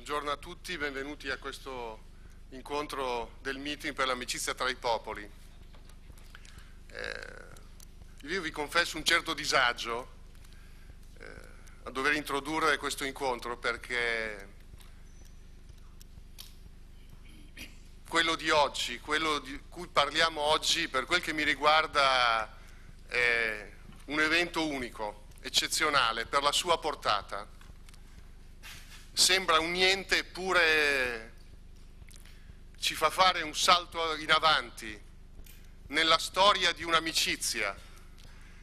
Buongiorno a tutti, benvenuti a questo incontro del meeting per l'amicizia tra i popoli. Io vi confesso un certo disagio a dover introdurre questo incontro, perché quello di oggi, quello di cui parliamo oggi, per quel che mi riguarda, è un evento unico, eccezionale per la sua portata. Sembra un niente, eppure ci fa fare un salto in avanti nella storia di un'amicizia,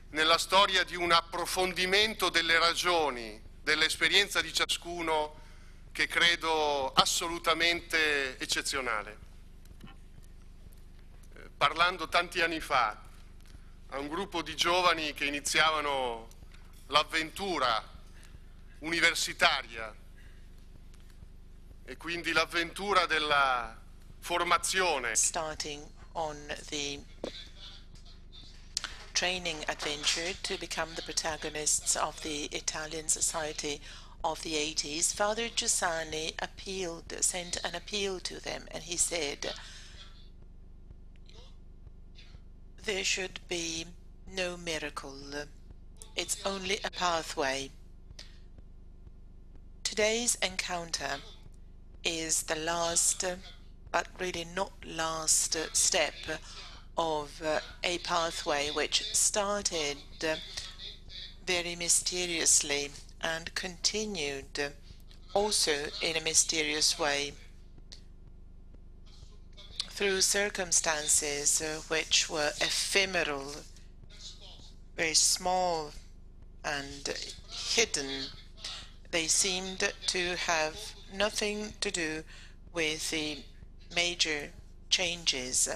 nella storia di un approfondimento delle ragioni, dell'esperienza di ciascuno, che credo assolutamente eccezionale. Parlando tanti anni fa a un gruppo di giovani che iniziavano l'avventura universitaria, e quindi l'avventura della formazione. Starting on the training adventure to become the protagonists of the Italian society of the 80s, Father Giussani sent an appeal to them, and he said there should be no miracle. It's only a pathway. Today's encounter is the last, but really not last, step of a pathway which started very mysteriously and continued also in a mysterious way through circumstances which were ephemeral, very small and hidden. They seemed to have nothing to do with the major changes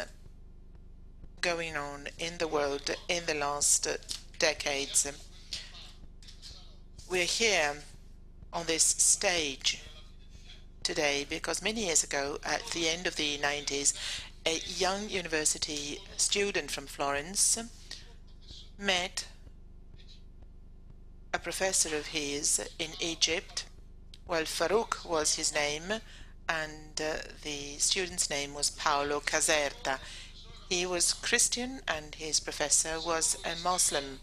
going on in the world in the last decades. We're here on this stage today because many years ago, at the end of the 90s, a young university student from Florence met a professor of his in Egypt. Well, Farouk was his name, and the student's name was Paolo Caserta. He was Christian, and his professor was a Muslim.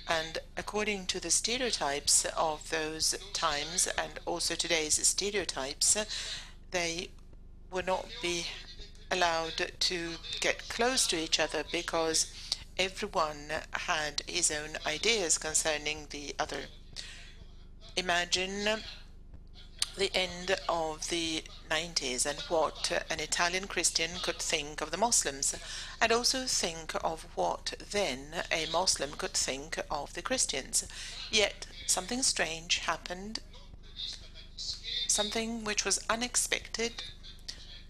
And according to the stereotypes of those times, and also today's stereotypes, they would not be allowed to get close to each other because everyone had his own ideas concerning the other. Imagine the end of the 90s and what an Italian Christian could think of the Muslims, and also think of what then a Muslim could think of the Christians. Yet something strange happened, something which was unexpected,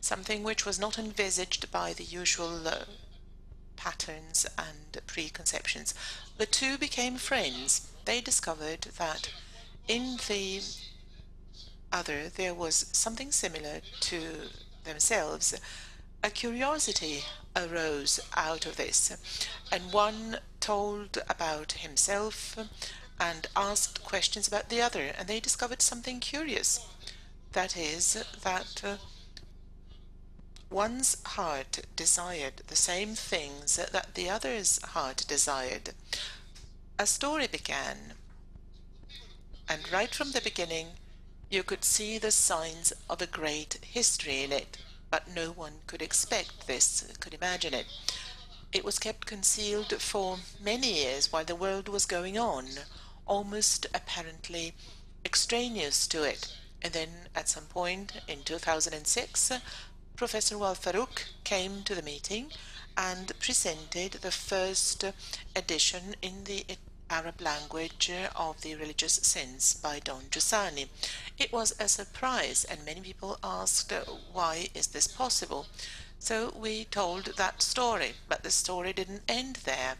something which was not envisaged by the usual patterns and preconceptions. The two became friends. They discovered that in the other there was something similar to themselves. A curiosity arose out of this, and one told about himself and asked questions about the other, and they discovered something curious. That is, that one's heart desired the same things that the other's heart desired. A story began, and right from the beginning you could see the signs of a great history in it, but no one could expect this, could imagine it. It was kept concealed for many years while the world was going on, almost apparently extraneous to it. And then at some point in 2006, Professor Wal Farouk came to the meeting and presented the first edition in the Arab language of the Religious Sense by Don Giussani. It was a surprise, and many people asked, why is this possible? So we told that story, but the story didn't end there,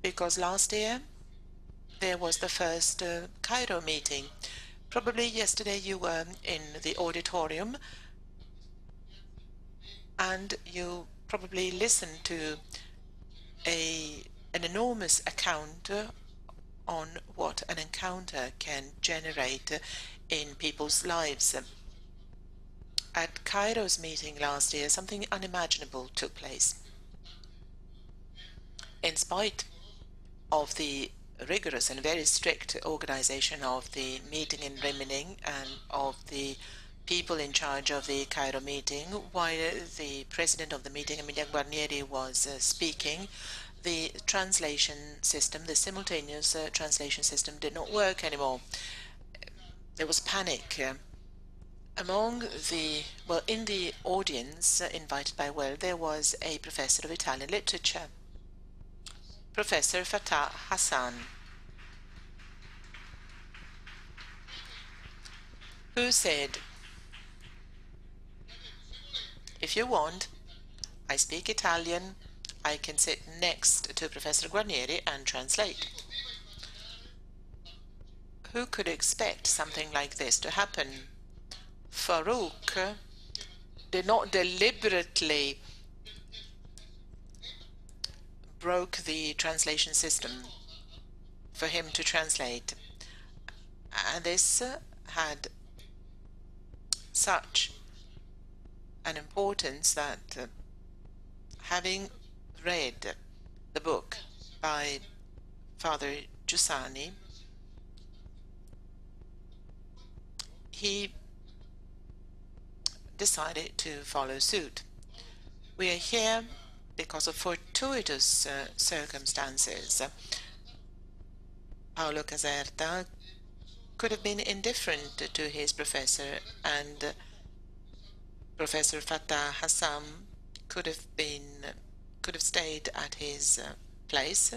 because last year there was the first Cairo meeting. Probably yesterday you were in the auditorium, and you probably listened to an enormous account on what an encounter can generate in people's lives. At Cairo's meeting last year, something unimaginable took place. In spite of the rigorous and very strict organization of the meeting in Rimini and of the people in charge of the Cairo meeting, while the president of the meeting, Emilia Guarnieri, was speaking, the translation system, the simultaneous translation system, did not work anymore. There was panic. In the audience invited by WELL, there was a professor of Italian literature, Professor Fatah Hassan, who said, if you want, I speak Italian, I can sit next to Professor Guarnieri and translate. Who could expect something like this to happen? Farouk did not deliberately broke the translation system for him to translate. And this had such an importance that having read the book by Father Giussani, he decided to follow suit. We are here because of fortuitous circumstances. Paolo Caserta could have been indifferent to his professor, and Professor Fatah Hassan could have stayed at his place,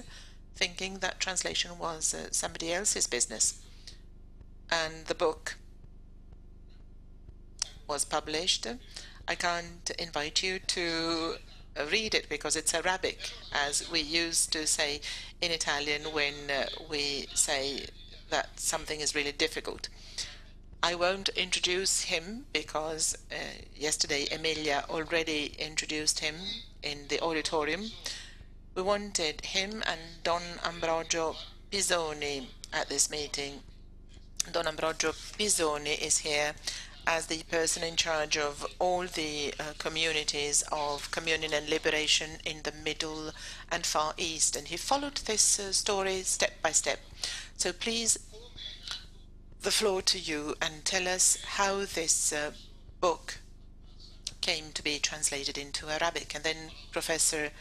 thinking that translation was somebody else's business. And the book was published. I can't invite you to read it because it's Arabic, as we used to say in Italian when we say that something is really difficult. I won't introduce him because yesterday Emilia already introduced him in the auditorium. We wanted him and Don Ambrogio Pisoni at this meeting. Don Ambrogio Pisoni is here as the person in charge of all the communities of communion and liberation in the Middle and Far East, and he followed this story step by step. So please, the floor to you, and tell us how this book came to be translated into Arabic, and then Professor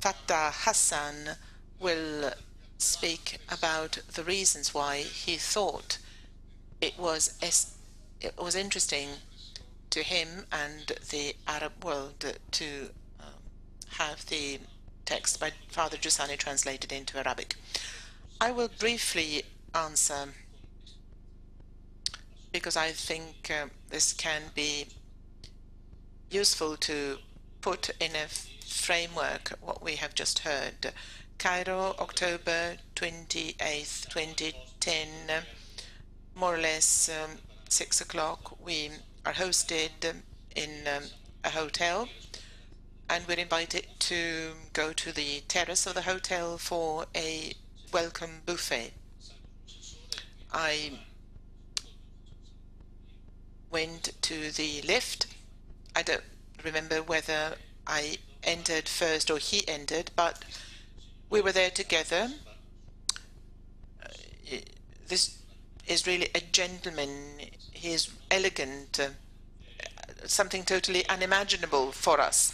Fatah Hassan will speak about the reasons why he thought it was interesting to him and the Arab world to have the text by Father Giussani translated into Arabic. I will briefly answer because I think this can be useful to put in a framework what we have just heard. Cairo, October 28th, 2010, more or less 6 o'clock. We are hosted in a hotel, and we're invited to go to the terrace of the hotel for a welcome buffet. I went to the lift. I don't remember whether I entered first or he entered, but we were there together. This is really a gentleman. He is elegant, something totally unimaginable for us.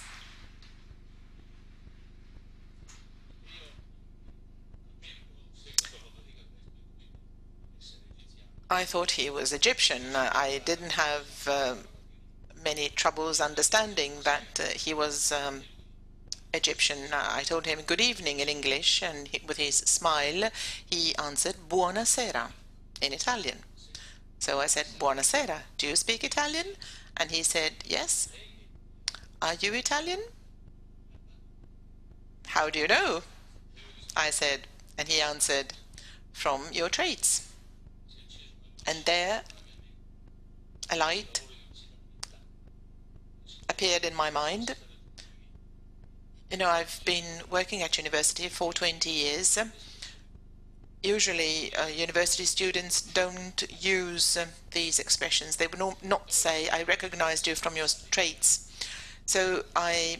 I thought he was Egyptian. I didn't have many troubles understanding that he was Egyptian. I told him good evening in English, and with his smile, he answered buonasera in Italian. So I said, buonasera, do you speak Italian? And he said, yes. Are you Italian? How do you know? I said, and he answered, from your traits. And there, a light appeared in my mind. You know, I've been working at university for 20 years, usually university students don't use these expressions. They would not say, I recognized you from your traits. So I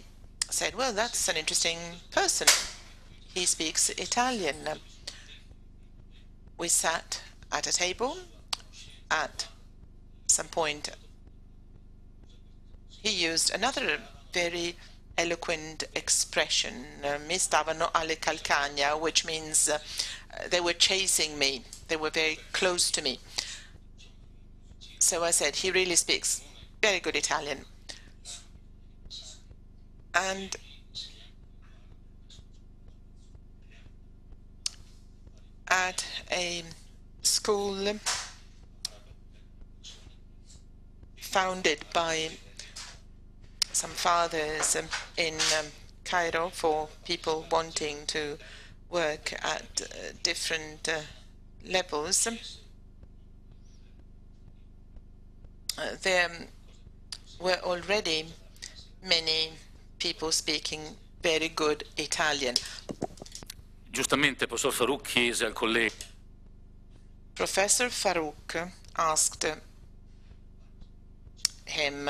said, well, that's an interesting person. He speaks Italian. We sat at a table. At some point, he used another very eloquent expression, mi stavano alle calcagna, which means they were chasing me. They were very close to me. So I said, he really speaks very good Italian. And at a school founded by some fathers in Cairo for people wanting to work at different levels, there were already many people speaking very good Italian. Giustamente, Professor Farouk chiese al collega. Professor Farouk asked him,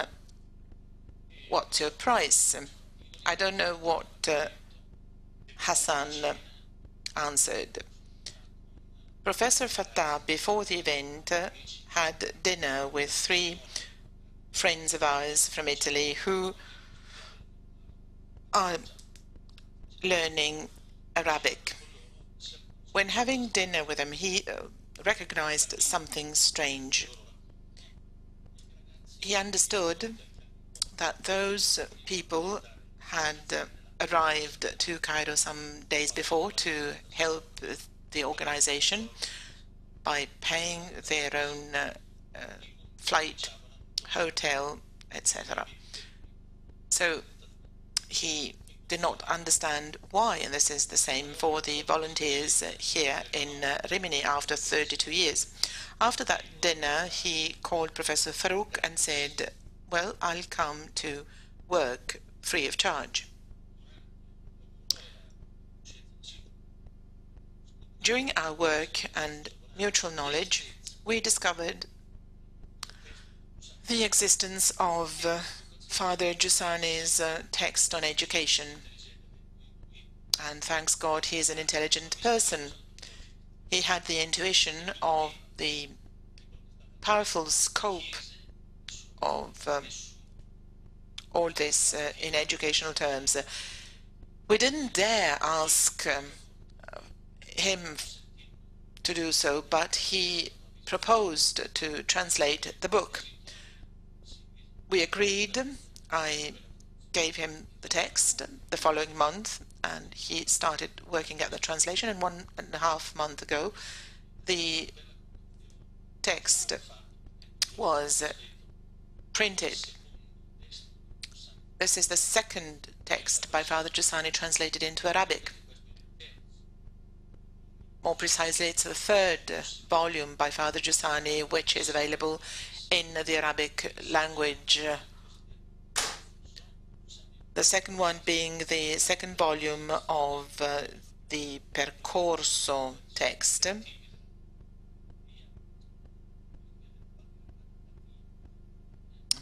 what's your price? I don't know what Hassan answered. Professor Fattah, before the event, had dinner with 3 friends of ours from Italy who are learning Arabic. When having dinner with him, he recognized something strange. He understood that those people had arrived to Cairo some days before to help the organization by paying their own flight, hotel, etc. So he did not understand why, and this is the same for the volunteers here in Rimini after 32 years. After that dinner, he called Professor Farouk and said, well, I'll come to work free of charge. During our work and mutual knowledge, we discovered the existence of Father Giussani's text on education. And thanks God, he is an intelligent person. He had the intuition of the powerful scope of all this in educational terms. We didn't dare ask him to do so, but he proposed to translate the book. We agreed. I gave him the text the following month, and he started working at the translation, and 1.5 months ago, the text was printed. This is the second text by Father Giussani translated into Arabic. More precisely, it's the 3rd volume by Father Giussani, which is available in the Arabic language. The second one being the 2nd volume of the Percorso text,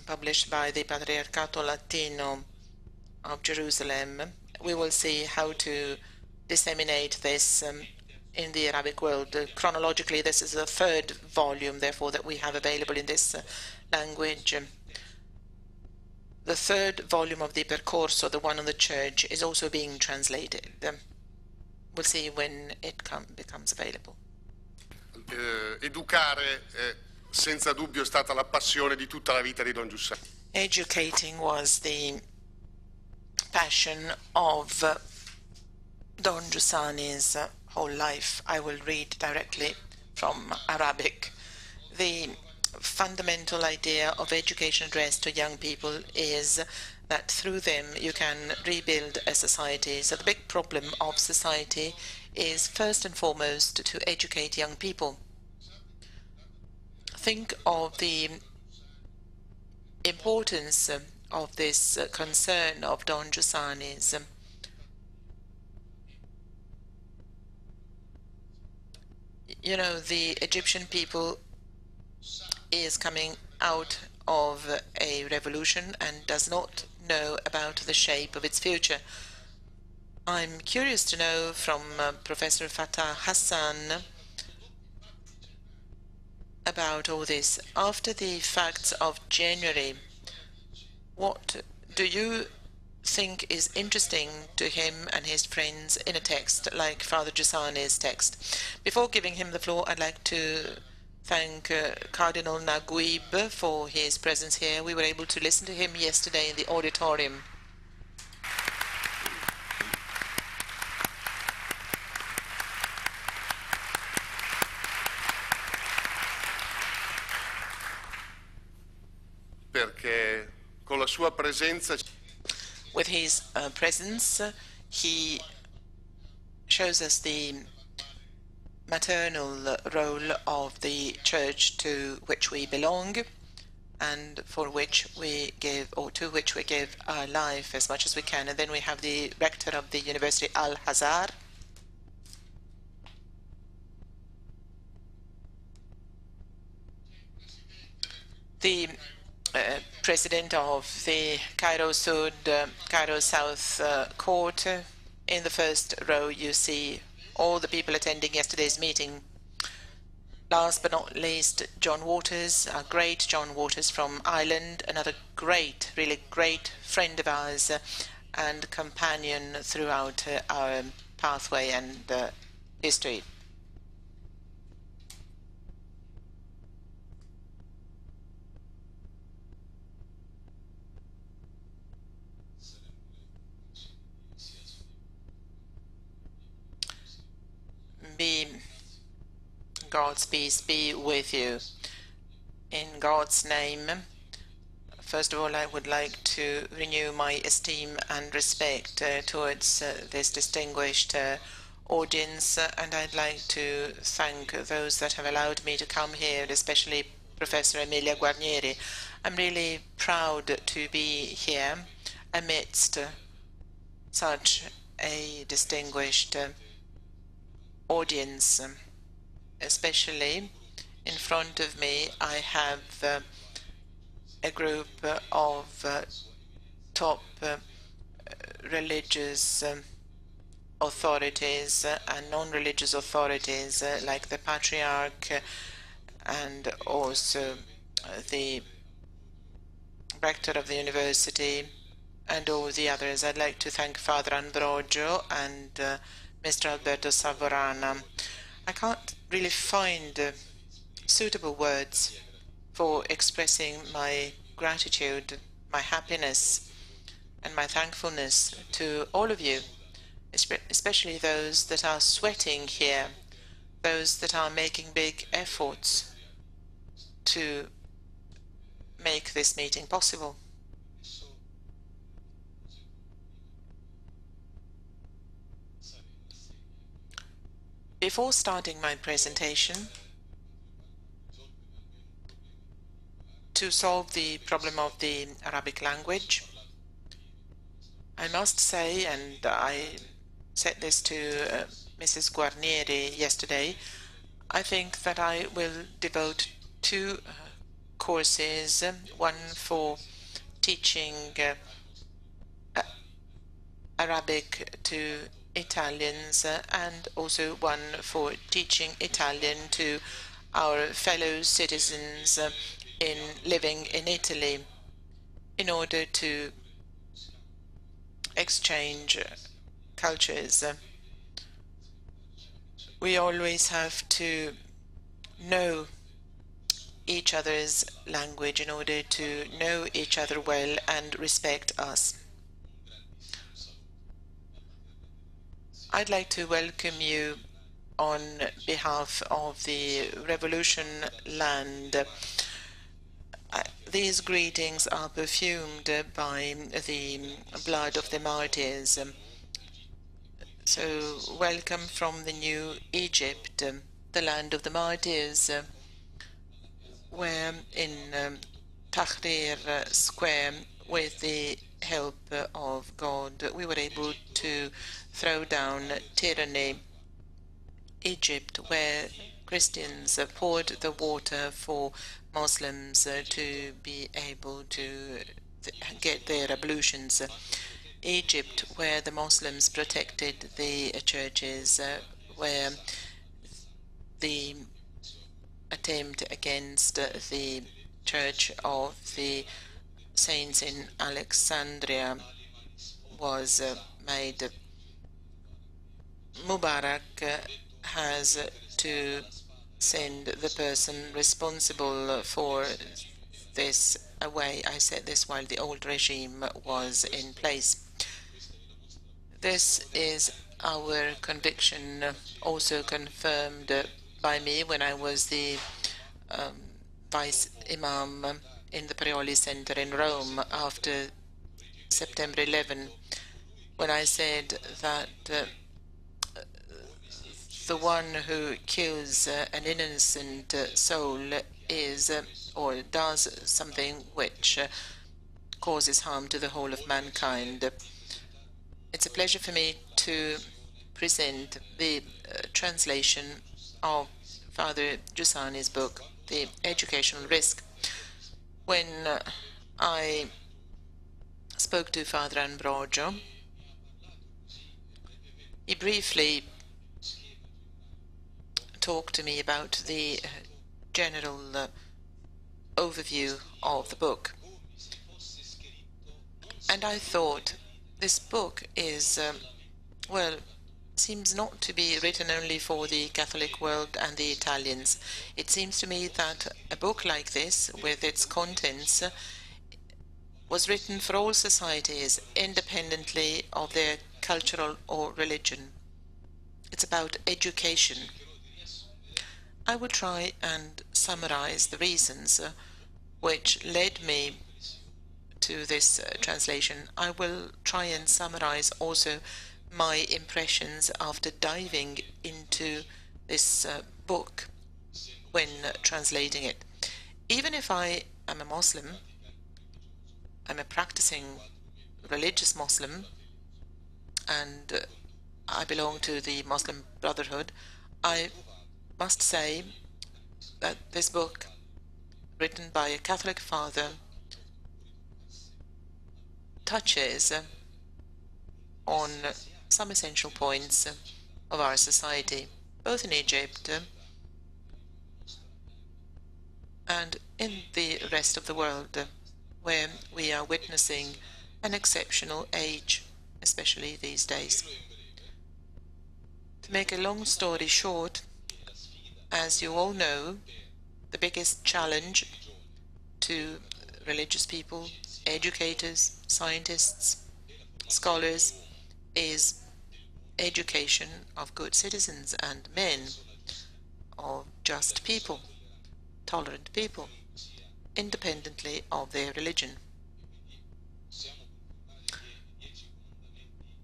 published by the Patriarcato Latino of Jerusalem. We will see how to disseminate this in the Arabic world. Chronologically, this is the 3rd volume, therefore, that we have available in this language. The 3rd volume of the Percorso, the one on the church, is also being translated. We'll see when it becomes available. Educare senza dubbio è stata la passione di tutta la vita di Don Giussani. Educating was the passion of Don Giussani's whole life. I will read directly from Arabic. The fundamental idea of education addressed to young people is that through them you can rebuild a society. So the big problem of society is first and foremost to educate young people. Think of the importance of this concern of Don Giussani's. You know, the Egyptian people is coming out of a revolution and does not know about the shape of its future. I'm curious to know from Professor Fatah Hassan about all this. After the facts of January, what do you think is interesting to him and his friends in a text like Father Giussani's text? Before giving him the floor, I'd like to thank Cardinal Naguib for his presence here. We were able to listen to him yesterday in the auditorium. Perché con la sua presenza with his presence, he shows us the maternal role of the church to which we belong and for which we give, or to which we give our life as much as we can. And then we have the rector of the University Al-Azhar, the president of the Cairo Sud, Cairo South Court. In the first row, you see all the people attending yesterday's meeting. Last but not least, John Waters, our great John Waters from Ireland, another great, really great friend of ours and companion throughout our pathway and history. God's peace be with you. In God's name, first of all, I would like to renew my esteem and respect towards this distinguished audience, and I'd like to thank those that have allowed me to come here, especially Professor Emilia Guarnieri. I'm really proud to be here amidst such a distinguished audience. Especially in front of me, I have a group of top religious authorities and non-religious authorities like the Patriarch and also the rector of the university and all the others. I'd like to thank Father Ambrogio and Mr. Alberto Savorana. I can't really find suitable words for expressing my gratitude, my happiness, and my thankfulness to all of you, especially those that are sweating here, those that are making big efforts to make this meeting possible. Before starting my presentation, to solve the problem of the Arabic language, I must say, and I said this to Mrs. Guarnieri yesterday, I think that I will devote 2 courses, one for teaching Arabic to Italians and also one for teaching Italian to our fellow citizens living in Italy in order to exchange cultures. We always have to know each other's language in order to know each other well and respect us. I'd like to welcome you on behalf of the Revolution Land. These greetings are perfumed by the blood of the martyrs. So welcome from the new Egypt, the land of the martyrs, where in Tahrir Square, with the help of God, we were able to throw down tyranny. Egypt, where Christians poured the water for Muslims to be able to get their ablutions. Egypt, where the Muslims protected the churches, where the attempt against the Church of the Saints in Alexandria was made. Mubarak has to send the person responsible for this away. I said this while the old regime was in place. This is our conviction, also confirmed by me when I was the vice imam in the Prioli Center in Rome after September 11, when I said that the one who kills an innocent soul is or does something which causes harm to the whole of mankind. It's a pleasure for me to present the translation of Father Giussani's book, The Educational Risk. When I spoke to Father Ambrogio, he briefly talked to me about the general overview of the book. And I thought this book is, well, seems not to be written only for the Catholic world and the Italians. It seems to me that a book like this, with its contents, was written for all societies, independently of their cultural or religion. It's about education. I will try and summarize the reasons which led me to this translation. I will try and summarize also my impressions after diving into this book when translating it. Even if I am a Muslim, I'm a practicing religious Muslim, and I belong to the Muslim Brotherhood, I must say that this book, written by a Catholic father, touches on some essential points of our society, both in Egypt and in the rest of the world, where we are witnessing an exceptional age, especially these days. To make a long story short, as you all know, the biggest challenge to religious people, educators, scientists, scholars, is education of good citizens and men, of just people, tolerant people, independently of their religion.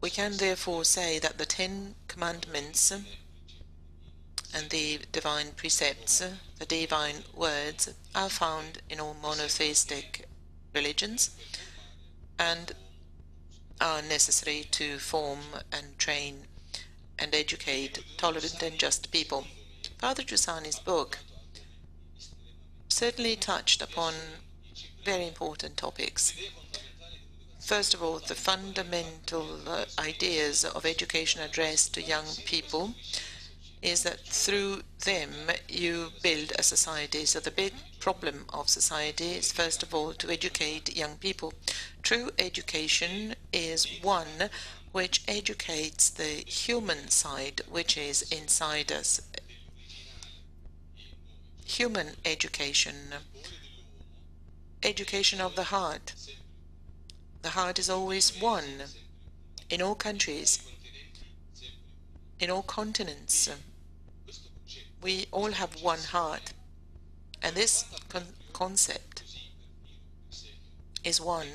We can therefore say that the 10 Commandments and the divine precepts, the divine words, are found in all monotheistic religions and are necessary to form and train and educate tolerant and just people. Father Giussani's book certainly touched upon very important topics. First of all, the fundamental ideas of education addressed to young people is that through them you build a society. So the big problem of society is, first of all, to educate young people. True education is one which educates the human side, which is inside us. Human education, education of the heart. The heart is always one in all countries, in all continents. We all have one heart, and this concept is one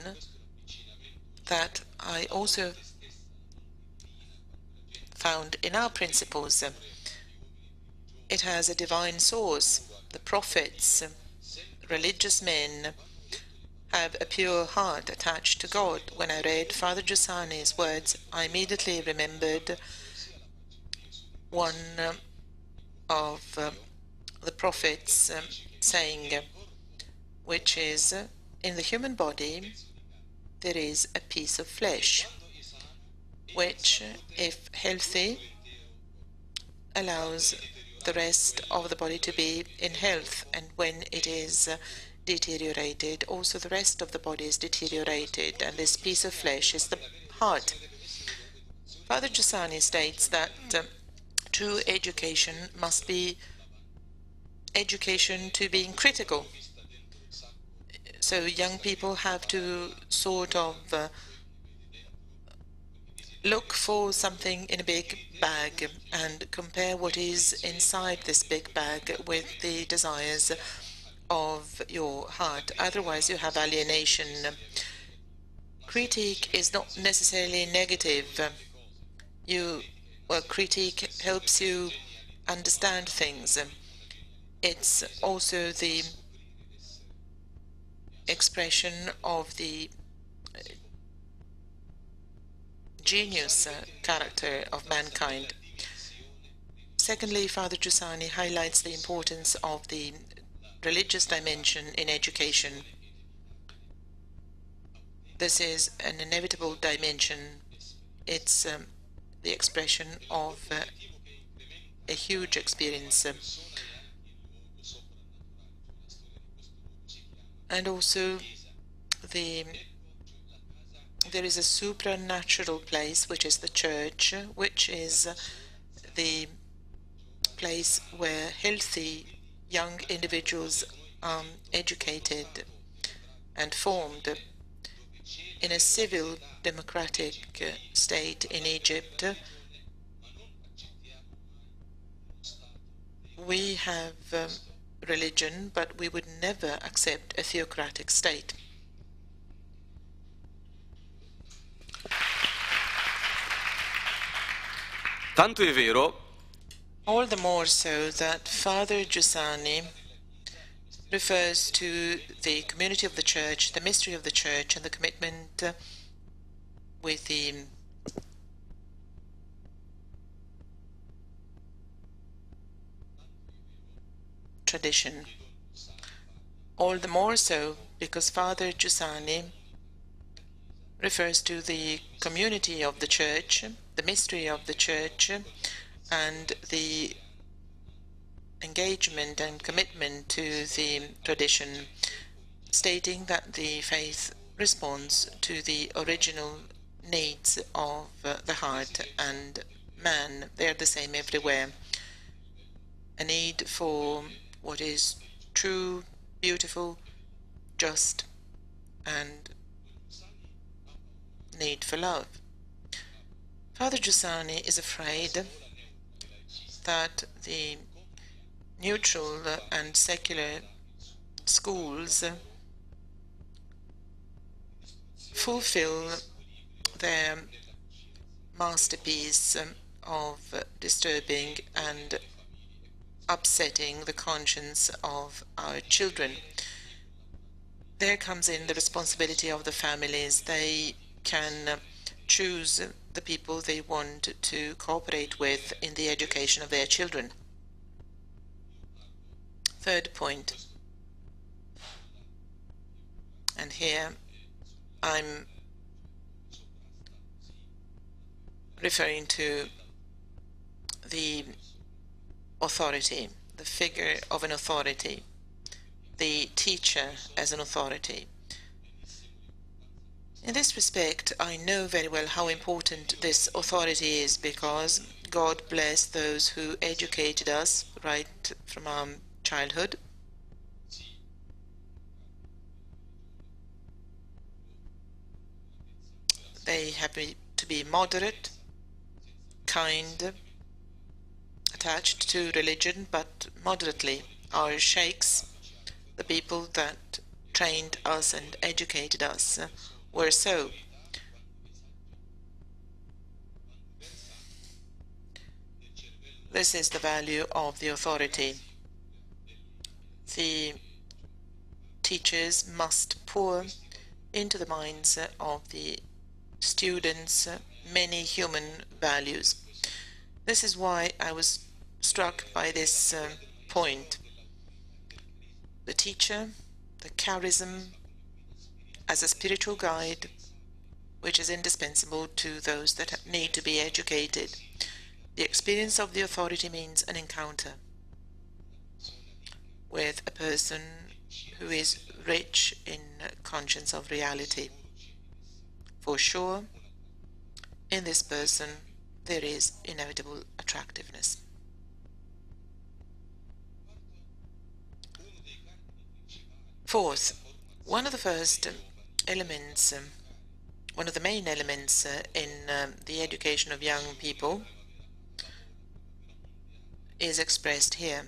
that I also found in our principles. It has a divine source. The prophets, religious men, have a pure heart attached to God. When I read Father Giussani's words, I immediately remembered one of the Prophet's saying, which is, in the human body there is a piece of flesh, which, if healthy, allows the rest of the body to be in health, and when it is deteriorated, also the rest of the body is deteriorated, and this piece of flesh is the heart. Father Giussani states that true education must be education to being critical. So young people have to sort of look for something in a big bag and compare what is inside this big bag with the desires of your heart. Otherwise, you have alienation. Critique is not necessarily negative. Critique helps you understand things. It's also the expression of the genius character of mankind. Secondly, Father Giussani highlights the importance of the religious dimension in education. This is an inevitable dimension. It's the expression of a huge experience. And also there is a supernatural place, which is the church, which is the place where healthy young individuals are educated and formed. In a civil democratic state in Egypt, we have religion, but we would never accept a theocratic state. Tanto è vero. All the more so that Father Giussani refers to the community of the Church, the mystery of the Church, and the commitment with the tradition. All the more so because Father Giussani refers to the community of the Church, the mystery of the Church, and the engagement and commitment to the tradition, stating that the faith responds to the original needs of the heart and man. They are the same everywhere. A need for what is true, beautiful, just, and need for love. Father Giussani is afraid that the neutral and secular schools fulfill their masterpiece of disturbing and upsetting the conscience of our children. There comes in the responsibility of the families. They can choose the people they want to cooperate with in the education of their children. Third point, and here I'm referring to the authority, the figure of an authority, the teacher as an authority. In this respect, I know very well how important this authority is, because God bless those who educated us right from our childhood. They have to be moderate, kind, attached to religion, but moderately. Our sheikhs, the people that trained us and educated us, were so. This is the value of the authority. The teachers must pour into the minds of the students many human values. This is why I was struck by this point. teacher, the charism as a spiritual guide, which is indispensable to those that need to be educated. The experience of the authority means an encounter with a person who is rich in conscience of reality. For sure, in this person there is inevitable attractiveness. Fourth, one of the first elements, one of the main elements in the education of young people is expressed here.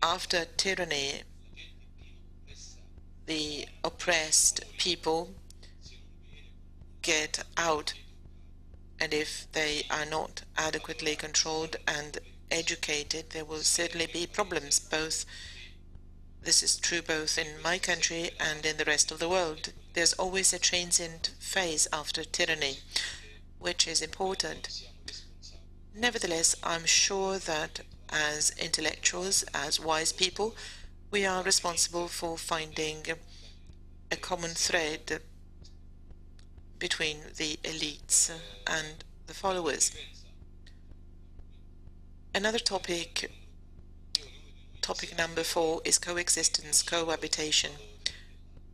After tyranny, the oppressed people get out, and if they are not adequately controlled and educated, there will certainly be problems. This is true both in my country and in the rest of the world. There's always a transient phase after tyranny, which is important. Nevertheless, I'm sure that as intellectuals, as wise people, we are responsible for finding a common thread between the elites and the followers. Another topic number 4, is coexistence, cohabitation,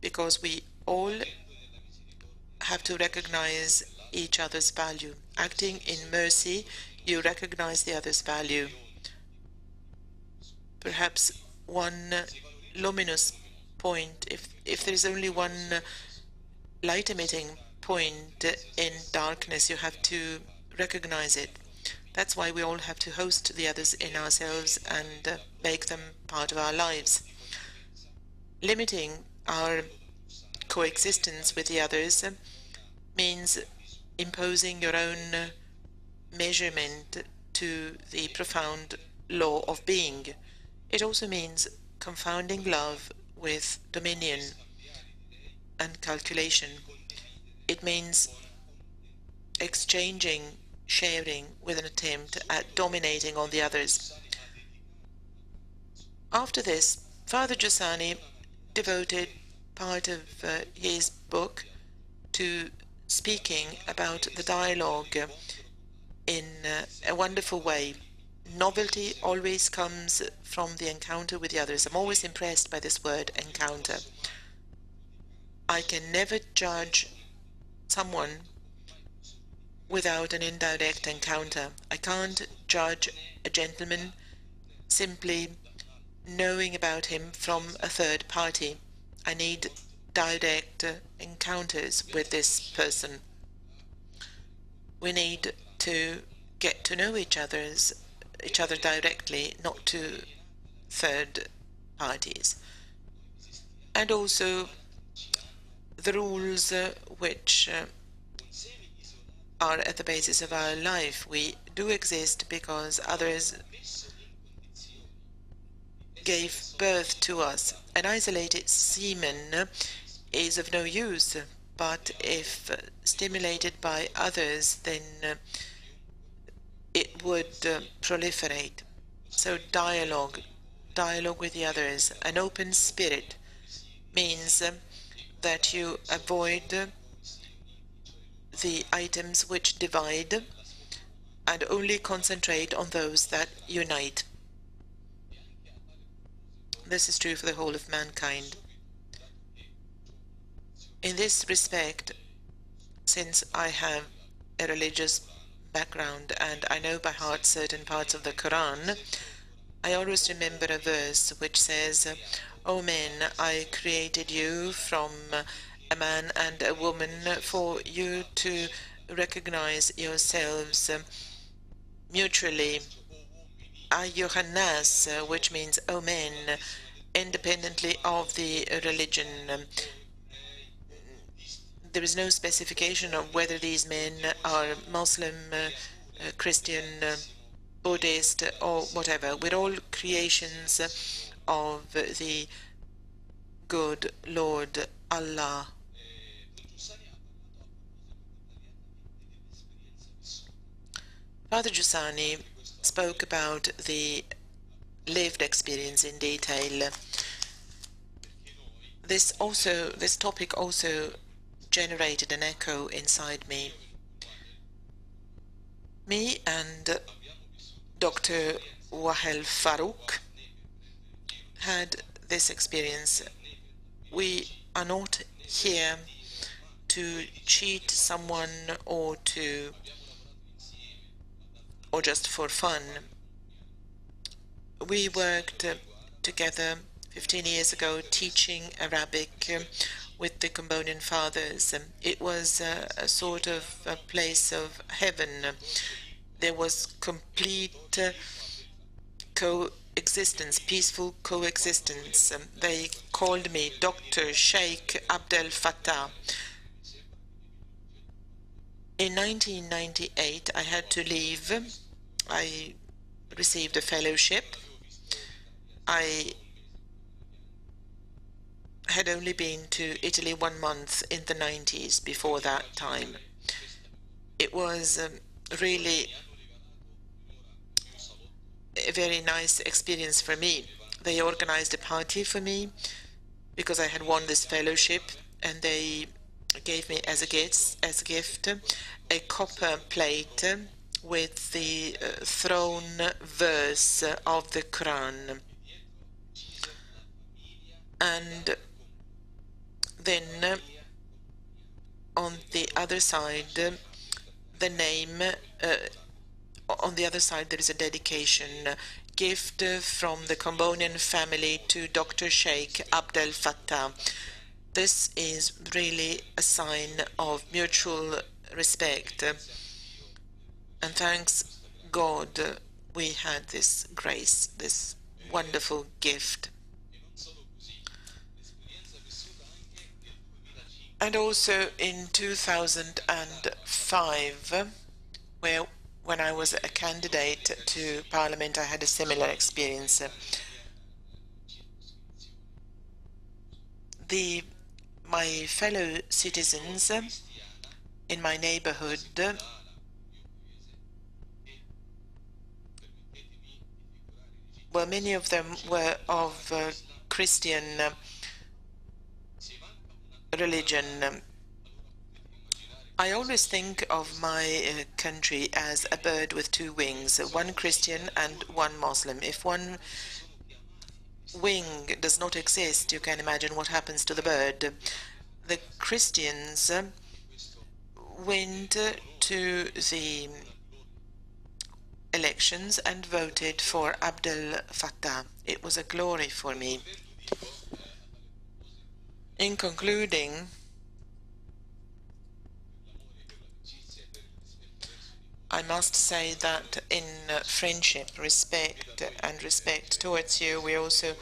because we all have to recognize each other's value. Acting in mercy, you recognize the other's value. Perhaps one luminous point, if there is only one light emitting point in darkness, you have to recognize it. That's why we all have to host the others in ourselves and make them part of our lives. Limiting our coexistence with the others means imposing your own measurement to the profound law of being. It also means confounding love with dominion and calculation. It means exchanging, sharing with an attempt at dominating on the others. After this, Father Giussani devoted part of his book to speaking about the dialogue in a wonderful way. Novelty always comes from the encounter with the others. I'm always impressed by this word, encounter. I can never judge someone without an indirect encounter. I can't judge a gentleman simply knowing about him from a third party. I need direct encounters with this person. We need to get to know each other directly, not to third parties. And also the rules which are at the basis of our life. We do exist because others gave birth to us. An isolated semen is of no use, but if stimulated by others, then it would proliferate. So dialogue with the others, an open spirit, means that you avoid the items which divide and only concentrate on those that unite. This is true for the whole of mankind. In this respect, since I have a religious background and I know by heart certain parts of the Quran, I always remember a verse which says, "O men, I created you from a man and a woman for you to recognize yourselves mutually. Ayyuhan nas," which means, "O men," independently of the religion. There is no specification of whether these men are Muslim, Christian, Buddhist, or whatever. We're all creations of the good Lord Allah. Father Giussani spoke about the lived experience in detail. this topic also generated an echo inside me. Me and Dr. Wael Farouk had this experience. We are not here to cheat someone or just for fun. We worked together 15 years ago teaching Arabic with the Cambodian fathers. It was a sort of a place of heaven. There was complete coexistence, peaceful coexistence. They called me Dr. Sheikh Abdel Fattah. In 1998, I had to leave. I received a fellowship. I had only been to Italy 1 month in the 90s before that time. It was really a very nice experience for me. They organized a party for me because I had won this fellowship, and they gave me as a gift a copper plate with the throne verse of the Quran. And then on the other side, the name, on the other side there is a dedication, gift from the Cambodian family to Dr. Sheikh Abdel Fattah. This is really a sign of mutual respect, and thanks God we had this grace, this wonderful gift. And also in 2005, when I was a candidate to Parliament, I had a similar experience. My fellow citizens in my neighborhood well, many of them were of Christian religion. I always think of my country as a bird with two wings, one Christian and one Muslim. If one wing does not exist, you can imagine what happens to the bird. The Christians went to the elections and voted for Abdel Fattah. It was a glory for me. In concluding, I must say that in friendship, respect towards you, we also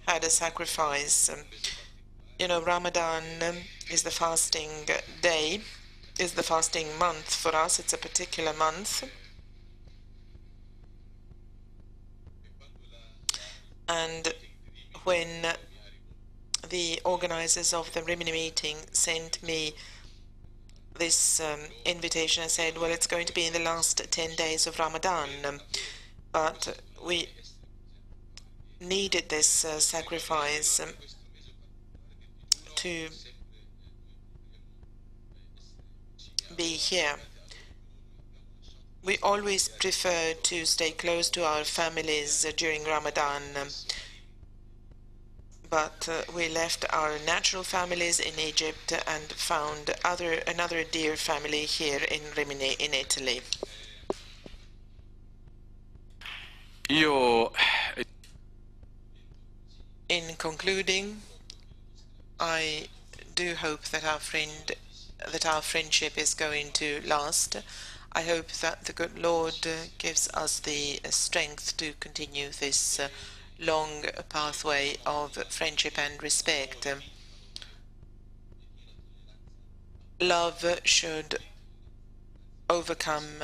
had a sacrifice. Ramadan is the fasting day, is the fasting month for us. It's a particular month. And when the organizers of the Rimini meeting sent me this invitation, I said, well, it's going to be in the last 10 days of Ramadan, but we needed this sacrifice to be here. We always prefer to stay close to our families during Ramadan, but we left our natural families in Egypt and found another dear family here in Rimini, in Italy. In concluding, I do hope that our friendship is going to last. I hope that the good Lord gives us the strength to continue this long pathway of friendship and respect. Love should overcome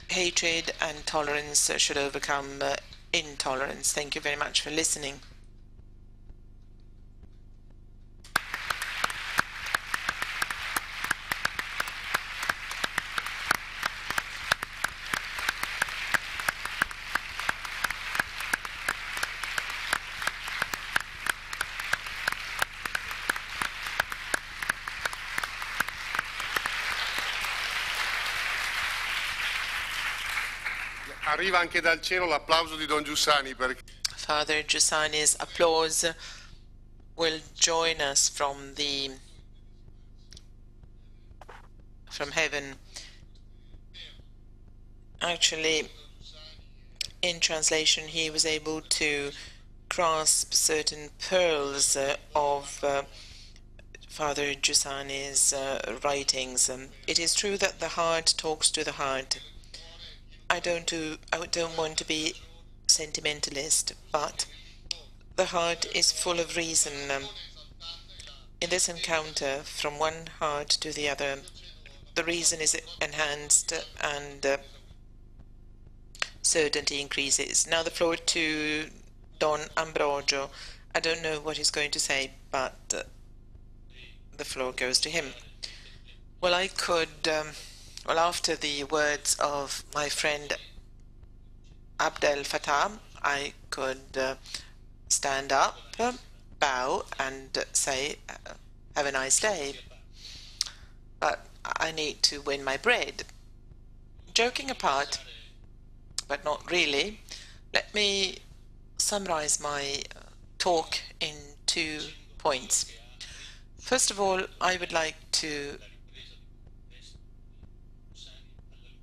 hatred, and tolerance should overcome intolerance. Thank you very much for listening. Arriva anche dal cielo l'applauso di Don Giussani perché Father Giussani's applause will join us from heaven. Actually, in translation, he was able to grasp certain pearls of Father Giussani's writings. It is true that the heart talks to the heart. I don't want to be sentimentalist, but the heart is full of reason. In this encounter, from one heart to the other, the reason is enhanced and certainty increases. Now the floor to Don Ambrogio. I don't know what he's going to say, but the floor goes to him. Well, I could, after the words of my friend Abdel Fattah, I could stand up, bow, and say, have a nice day. But I need to win my bread. Joking apart, but not really, let me summarize my talk in 2 points. First of all, I would like to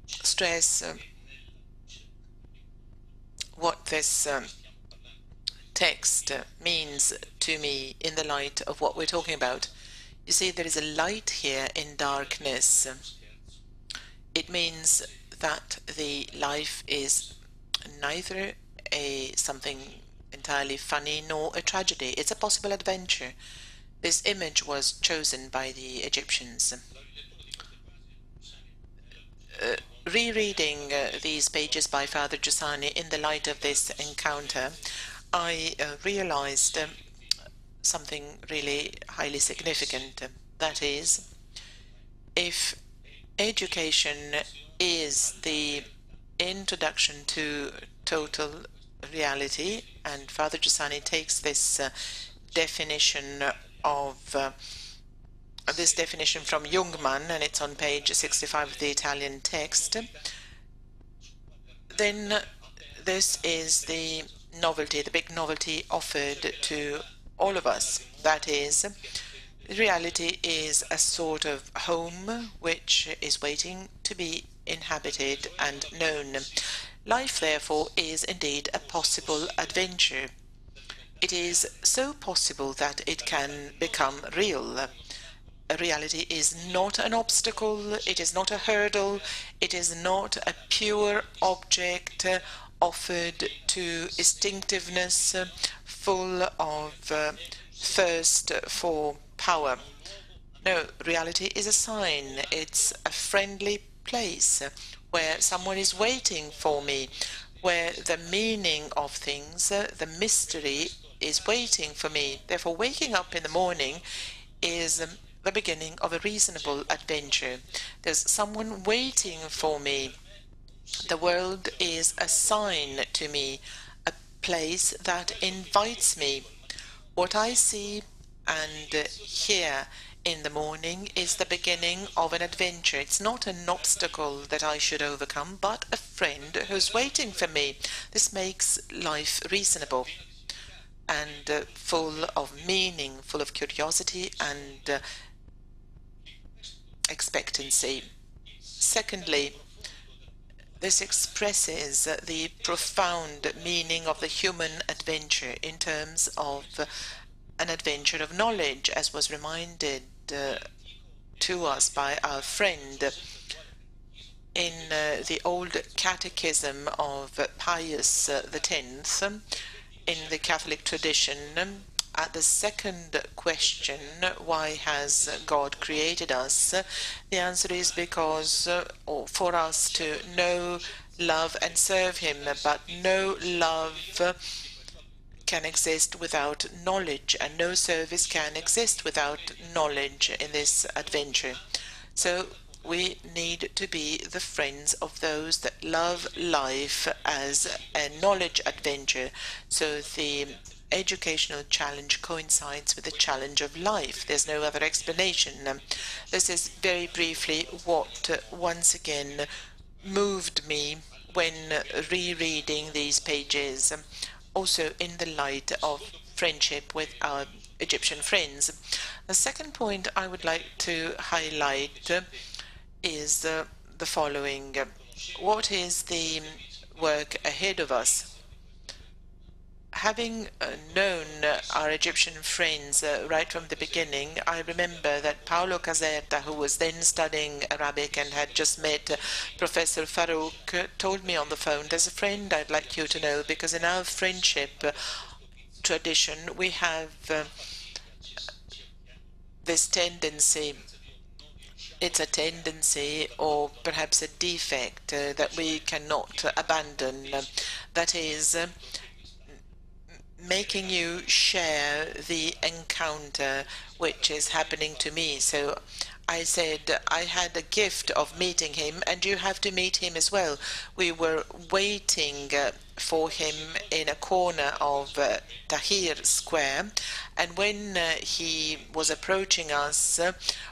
stress what this text means to me in the light of what we're talking about. You see, there is a light here in darkness. It means that the life is neither something entirely funny nor a tragedy. It's a possible adventure. This image was chosen by the Egyptians. Rereading these pages by Father Giussani in the light of this encounter, I realized something really highly significant. That is, if education is the introduction to total reality, and Father Giussani takes this definition from Jungmann, and it's on page 65 of the Italian text, then this is the novelty, the big novelty offered to all of us. That is, reality is a sort of home which is waiting to be inhabited and known. Life, therefore, is indeed a possible adventure. It is so possible that it can become real. Reality is not an obstacle, it is not a hurdle, it is not a pure object offered to instinctiveness, full of thirst for power. No, reality is a sign. It's a friendly place where someone is waiting for me, where the meaning of things, the mystery is waiting for me. Therefore, waking up in the morning is the beginning of a reasonable adventure. There's someone waiting for me. The world is a sign to me, a place that invites me. What I see and hear in the morning is the beginning of an adventure. It's not an obstacle that I should overcome, but a friend who's waiting for me. This makes life reasonable and full of meaning, full of curiosity and expectancy. Secondly, this expresses the profound meaning of the human adventure in terms of an adventure of knowledge, as was reminded to us by our friend in the old catechism of Pius X in the Catholic tradition. At the second question, why has God created us? The answer is because, or for us to know, love and serve Him, but no love can exist without knowledge, and no service can exist without knowledge in this adventure. So we need to be the friends of those that love life as a knowledge adventure. So the educational challenge coincides with the challenge of life. There's no other explanation. This is very briefly what once again moved me when rereading these pages, also in the light of friendship with our Egyptian friends. The second point I would like to highlight is the following. What is the work ahead of us? Having known our Egyptian friends right from the beginning, I remember that Paolo Caserta, who was then studying Arabic and had just met Professor Farouk, told me on the phone, "There's a friend I'd like you to know, because in our friendship tradition we have this tendency." It's a tendency, or perhaps a defect, that we cannot abandon. That is, making you share the encounter which is happening to me. So I said I had a gift of meeting him, and you have to meet him as well. We were waiting for him in a corner of Tahrir Square, and when he was approaching us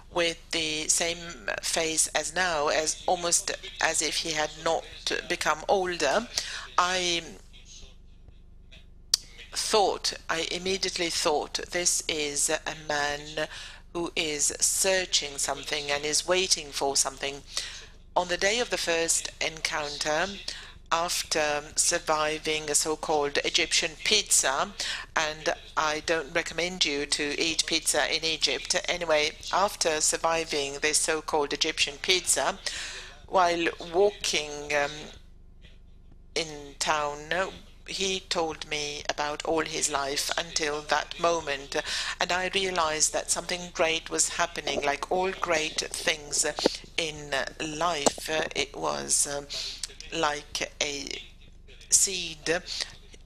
with the same face as now, as almost as if he had not become older, I immediately thought, this is a man who is searching something and is waiting for something. On the day of the first encounter, after surviving a so-called Egyptian pizza, and I don't recommend you to eat pizza in Egypt. Anyway, after surviving this so-called Egyptian pizza, while walking in town, he told me about all his life until that moment, and I realized that something great was happening. Like all great things in life, it was like a seed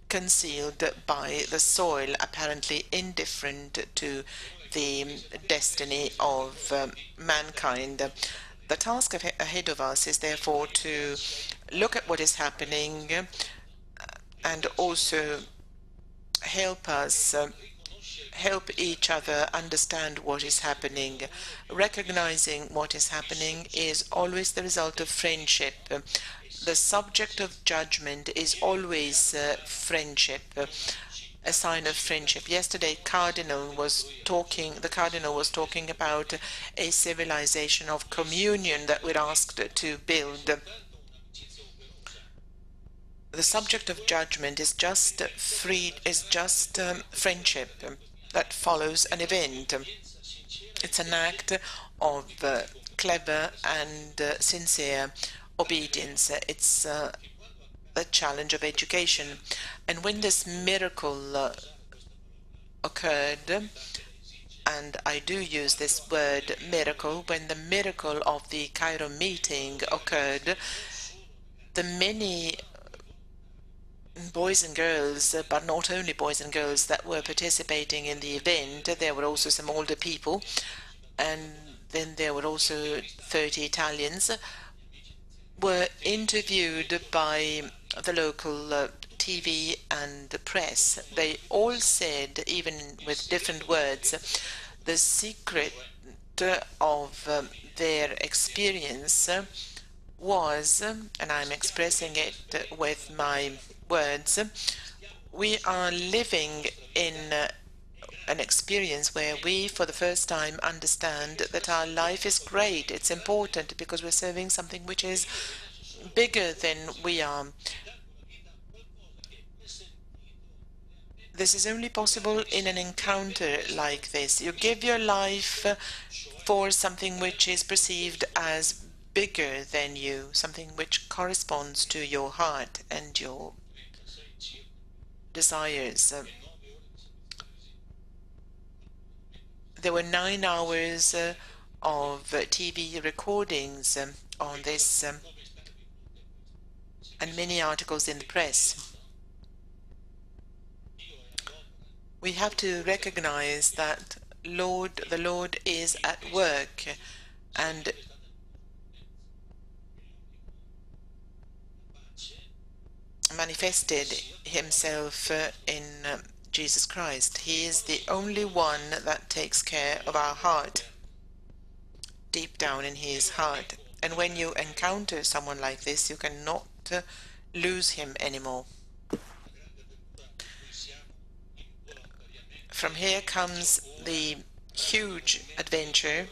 concealed by the soil, apparently indifferent to the destiny of mankind. The task ahead of us is therefore to look at what is happening and also help each other understand what is happening. Recognizing what is happening is always the result of friendship. The subject of judgment is always friendship, a sign of friendship. Yesterday, the Cardinal was talking about a civilization of communion that we're asked to build. The subject of judgment is just friendship that follows an event. It's an act of clever and sincere obedience. It's the challenge of education. And when this miracle occurred, and I do use this word miracle, when the miracle of the Cairo meeting occurred, the many boys and girls, but not only boys and girls, that were participating in the event, there were also some older people, and then there were also 30 Italians, were interviewed by the local TV and the press. They all said, even with different words, the secret of their experience was, and I'm expressing it with my words, we are living in an experience where we, for the first time, understand that our life is great. It's important because we're serving something which is bigger than we are. This is only possible in an encounter like this. You give your life for something which is perceived as bigger than you, something which corresponds to your heart and your desires. There were 9 hours of TV recordings on this and many articles in the press. We have to recognize that the Lord is at work and manifested himself in Jesus Christ. He is the only one that takes care of our heart, deep down in his heart. And when you encounter someone like this, you cannot lose him anymore. From here comes the huge adventure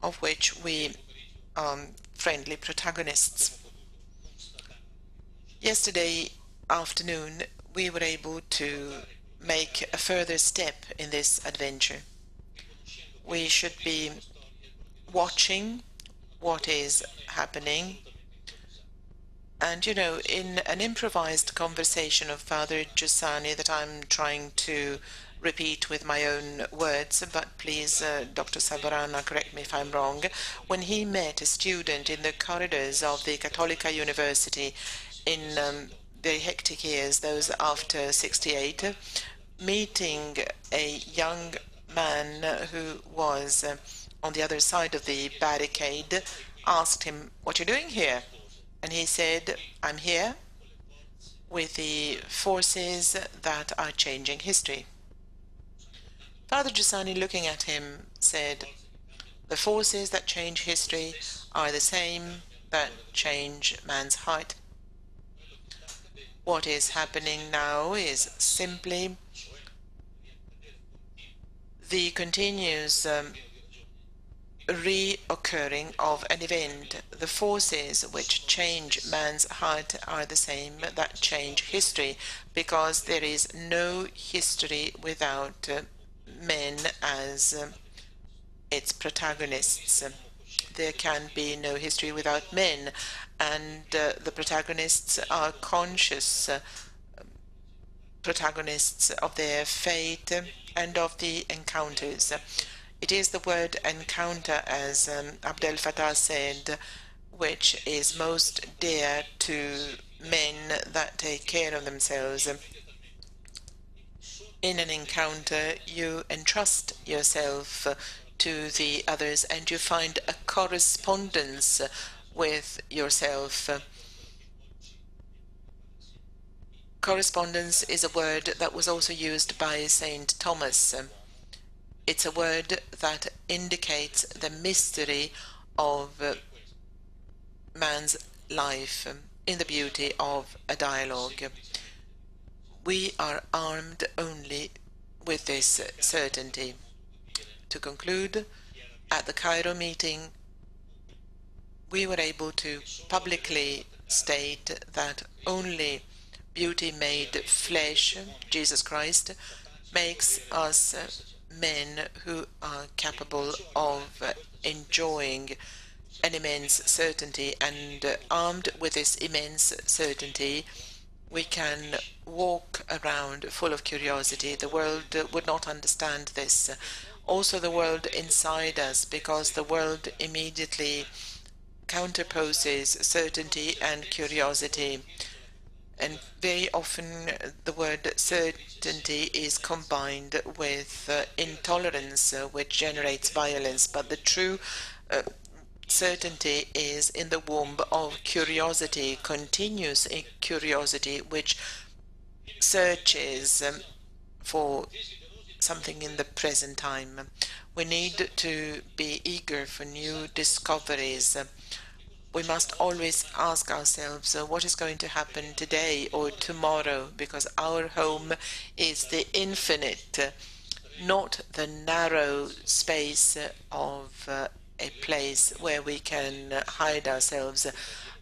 of which we are friendly protagonists. Yesterday afternoon, we were able to make a further step in this adventure. We should be watching what is happening. And, you know, in an improvised conversation of Father Giussani that I'm trying to repeat with my own words, but please, Dr. Savarana, correct me if I'm wrong, when he met a student in the corridors of the Cattolica University in very hectic years, those after 68, meeting a young man who was on the other side of the barricade, asked him, "What are you doing here?" And he said, "I'm here with the forces that are changing history." Father Giussani, looking at him, said, "The forces that change history are the same that change man's heart. What is happening now is simply the continuous reoccurring of an event. The forces which change man's heart are the same that change history, because there is no history without men as its protagonists. There can be no history without men, and the protagonists are conscious protagonists of their fate and of the encounters. It is the word encounter, as Abdel Fattah said, which is most dear to men that take care of themselves. In an encounter, you entrust yourself to the others and you find a correspondence with yourself. Correspondence is a word that was also used by Saint Thomas. It's a word that indicates the mystery of man's life in the beauty of a dialogue. We are armed only with this certainty. To conclude, at the Cairo meeting, we were able to publicly state that only beauty made flesh, Jesus Christ, makes us men who are capable of enjoying an immense certainty, and armed with this immense certainty, we can walk around full of curiosity. The world would not understand this. Also the world inside us, because the world immediately counterposes certainty and curiosity. And very often the word certainty is combined with intolerance, which generates violence. But the true certainty is in the womb of curiosity, continuous curiosity, which searches for something in the present time. We need to be eager for new discoveries. We must always ask ourselves what is going to happen today or tomorrow, because our home is the infinite, not the narrow space of a place where we can hide ourselves.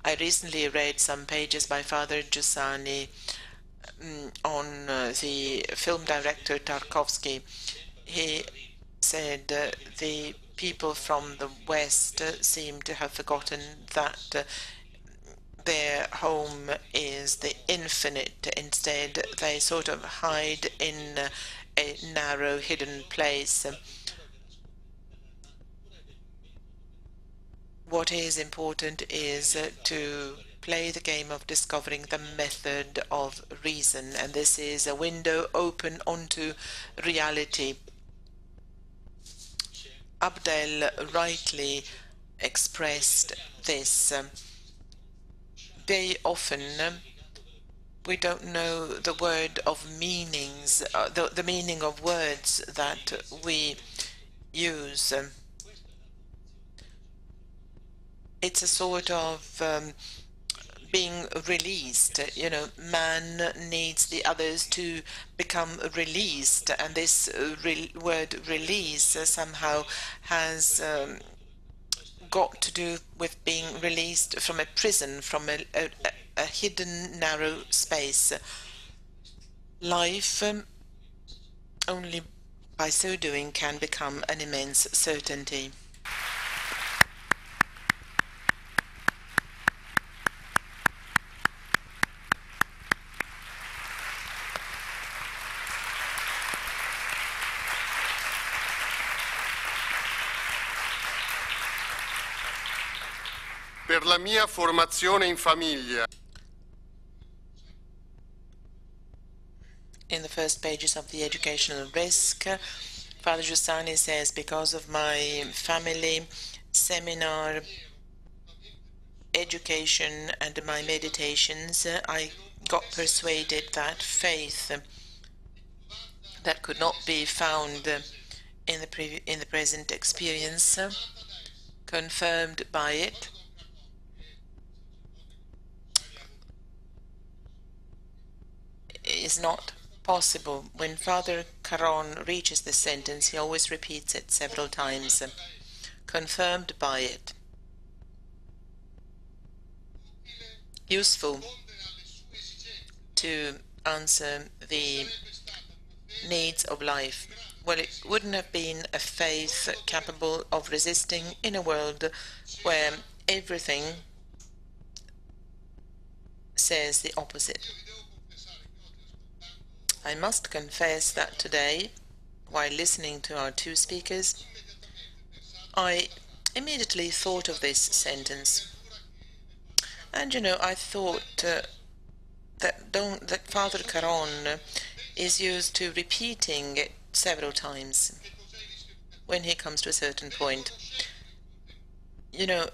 I recently read some pages by Father Giussani on the film director Tarkovsky. He said the people from the West seem to have forgotten that their home is the infinite. Instead, they sort of hide in a narrow, hidden place. What is important is to play the game of discovering the method of reason, and this is a window open onto reality. Abdel rightly expressed this. Very often we don't know the word of meanings, the meaning of words that we use. It's a sort of being released. You know, man needs the others to become released, and this word release somehow has got to do with being released from a prison, from a hidden, narrow space. Life, only by so doing, can become an immense certainty. Per la mia formazione in famiglia. In the first pages of the Educational Risk, Father Giussani says, because of my family, seminar, education, and my meditations, I got persuaded that faith that could not be found in the present experience, confirmed by it, is not possible. When Father Caron reaches this sentence, he always repeats it several times, confirmed by it. Useful to answer the needs of life. Well, it wouldn't have been a faith capable of resisting in a world where everything says the opposite. I must confess that today, while listening to our two speakers, I immediately thought of this sentence. And you know, I thought that Father Caron is used to repeating it several times when he comes to a certain point. You know,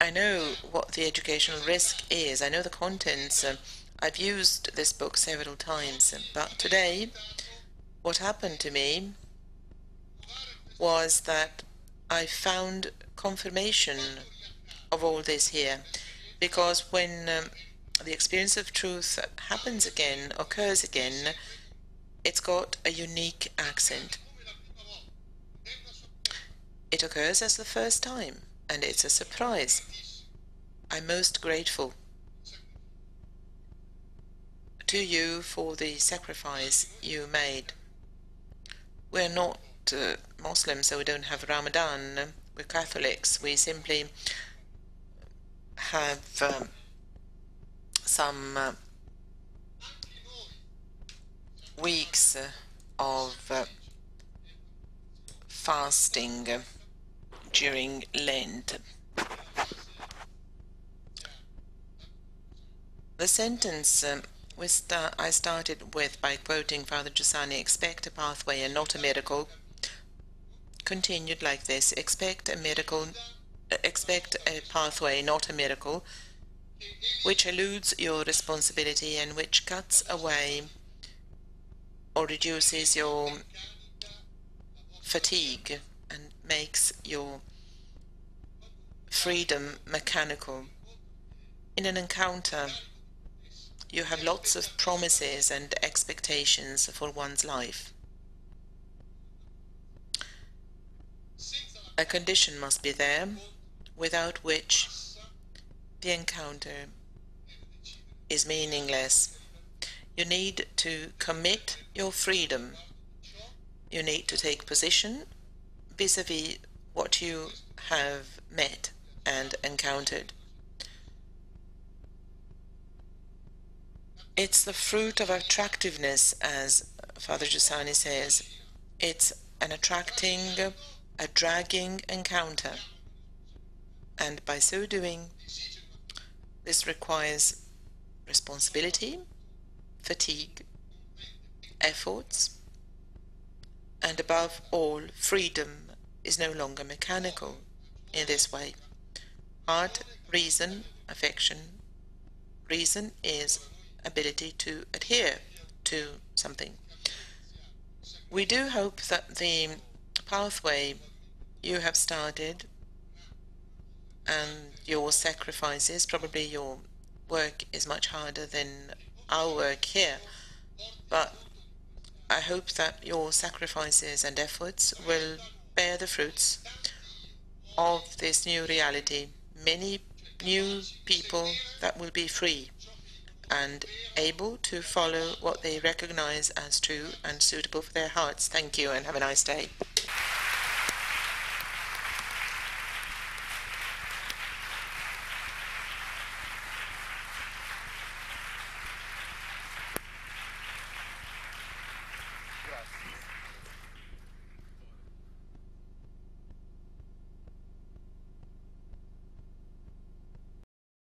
I know what the educational risk is. I know the contents. I've used this book several times, but today what happened to me was that I found confirmation of all this here, because when the experience of truth happens again, occurs again, it's got a unique accent. It occurs as the first time, and it's a surprise. I'm most grateful to you for the sacrifice you made. We're not Muslims, so we don't have Ramadan. We're Catholics. We simply have some weeks of fasting during Lent. The sentence I started with by quoting Father Giussani, expect a pathway and not a miracle, continued like this: expect a pathway, not a miracle, which eludes your responsibility and which cuts away or reduces your fatigue and makes your freedom mechanical. In an encounter, you have lots of promises and expectations for one's life. A condition must be there, without which the encounter is meaningless. You need to commit your freedom. You need to take position vis-à-vis what you have met and encountered. It's the fruit of attractiveness, as Father Giussani says. It's an attracting, a dragging encounter. And by so doing, this requires responsibility, fatigue, efforts, and above all, freedom is no longer mechanical in this way. Heart, reason, affection. Reason is ability to adhere to something. We do hope that the pathway you have started and your sacrifices. Probably your work is much harder than our work here, but I hope that your sacrifices and efforts will bear the fruits of this new reality. Many new people that will be free and able to follow what they recognize as true and suitable for their hearts. Thank you and have a nice day.